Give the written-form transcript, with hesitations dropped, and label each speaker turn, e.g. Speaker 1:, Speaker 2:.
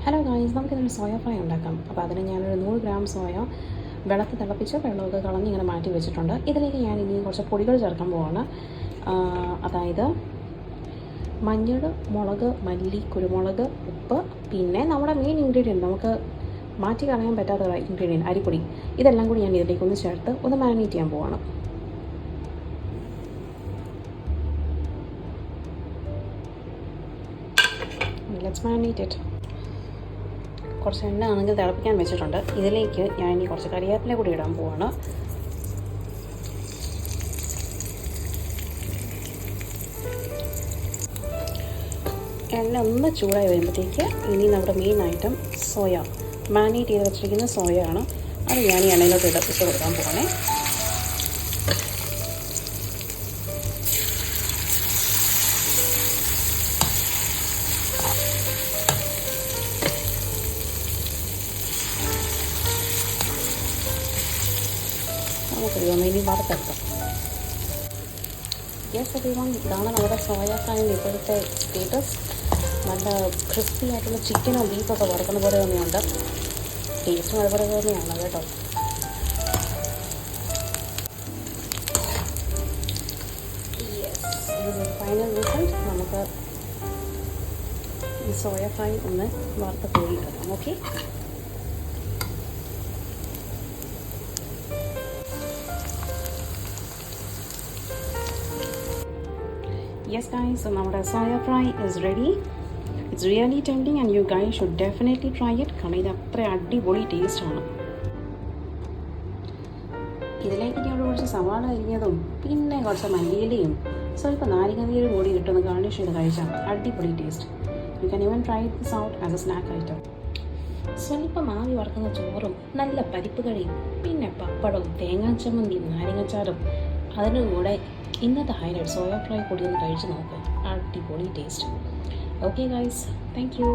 Speaker 1: Hello guys, നമുക്കിതൊരു soya fry ഉണ്ടാക്കാം. അപ്പോൾ അതിന് ഞാനൊരു 100 ഗ്രാം സോയ വെള്ളത്തിൽ തിളപ്പിച്ച് വെള്ളമൊക്കെ കളഞ്ഞ് ഇങ്ങനെ മാറ്റി വെച്ചിട്ടുണ്ട്. ഇതിലേക്ക് ഞാൻ ഇനി കുറച്ച് പൊടികൾ ചേർക്കാൻ പോവാണ്. അതായത് മഞ്ഞൾ, മുളക്, മല്ലി, കുരുമുളക്, ഉപ്പ്, പിന്നെ നമ്മുടെ മെയിൻ ഇൻഗ്രീഡിയൻറ്റ് നമുക്ക് മാറ്റി കളയാൻ പറ്റാത്ത ഇൻഗ്രീഡിയൻറ്റ് അരിപ്പൊടി. ഇതെല്ലാം കൂടി ഞാൻ ഇതിലേക്കൊന്ന് ചേർത്ത് ഒന്ന് മാരിനേറ്റ് ചെയ്യാൻ പോവാണ്. Let's marinate it. കുറച്ച് എണ്ണ ആണെങ്കിൽ തിളപ്പിക്കാൻ വെച്ചിട്ടുണ്ട്. ഇതിലേക്ക് ഞാൻ ഇനി കുറച്ച് കറിവേപ്പില കൂടി ഇടാൻ പോവാണ്. എണ്ണ ഒന്ന് ചൂടായി വരുമ്പോഴത്തേക്ക് ഇനി നമ്മുടെ മെയിൻ ഐറ്റം സോയ, മാരിനേറ്റ് ചെയ്ത് വെച്ചിരിക്കുന്ന സോയയാണ്. അത് ഞാൻ ഈ എണ്ണയിലോട്ട് ഇട്ട് കൊടുക്കാൻ പോവാണേ. നമുക്കിതൊന്ന് ഇനി വറുത്തെടുക്കാം. യെസ് എവരിവൺ, ഇതാണ് നമ്മുടെ സോയ ഫ്രൈൻ്റെ ഇപ്പോഴത്തെ സ്റ്റേറ്റസ്. നല്ല ക്രിസ്പി ആയിട്ടുള്ള ചിക്കനോ ബീഫൊക്കെ വറുക്കുന്ന പോലെ തന്നെയുണ്ട്. ടേസ്റ്റും അതുപോലെ തന്നെയാണ് കേട്ടോ. യെസ്, ഇത് ഫൈനൽ റിസൾട്ട്. നമുക്ക് ഈ സോയ ഫ്രൈ ഒന്ന് വറുത്ത് കോരിയിടാം. Okay, yes guys, so our soya fry is ready. It's really tempting and you guys should definitely try it. കാരണം ഇത് അത്ര അടിപൊളി ടേസ്റ്റ് ആണ്. ഇതിലേക്ക് ഞാൻ കുറച്ച് സവാള അരിഞ്ഞതും പിന്നെ കുറച്ച് മല്ലിയിലയും സ്വല്പം നാരങ്ങനീര് കൂടി ഇട്ടൊന്ന് ഗാർണിഷ് ചെയ്ത് കഴിച്ചാൽ അടിപൊളി taste. You can even try this out as A snack item. സ്വല്പം ആവി വറക്കുന്ന ചോറും നല്ല പരിപ്പ് കറിയും പിന്നെ പപ്പടവും തേങ്ങാച്ചമ്മന്തിയും നാരങ്ങച്ചാറും അതിൻ്റെ കൂടെ ഇന്നത്തെ ഹൈലൈറ്റ് സോയ ഫ്രൈ കൂടി ഒന്ന് കഴിച്ച് നോക്കുക. അടിപൊളി taste. Okay guys, thank you.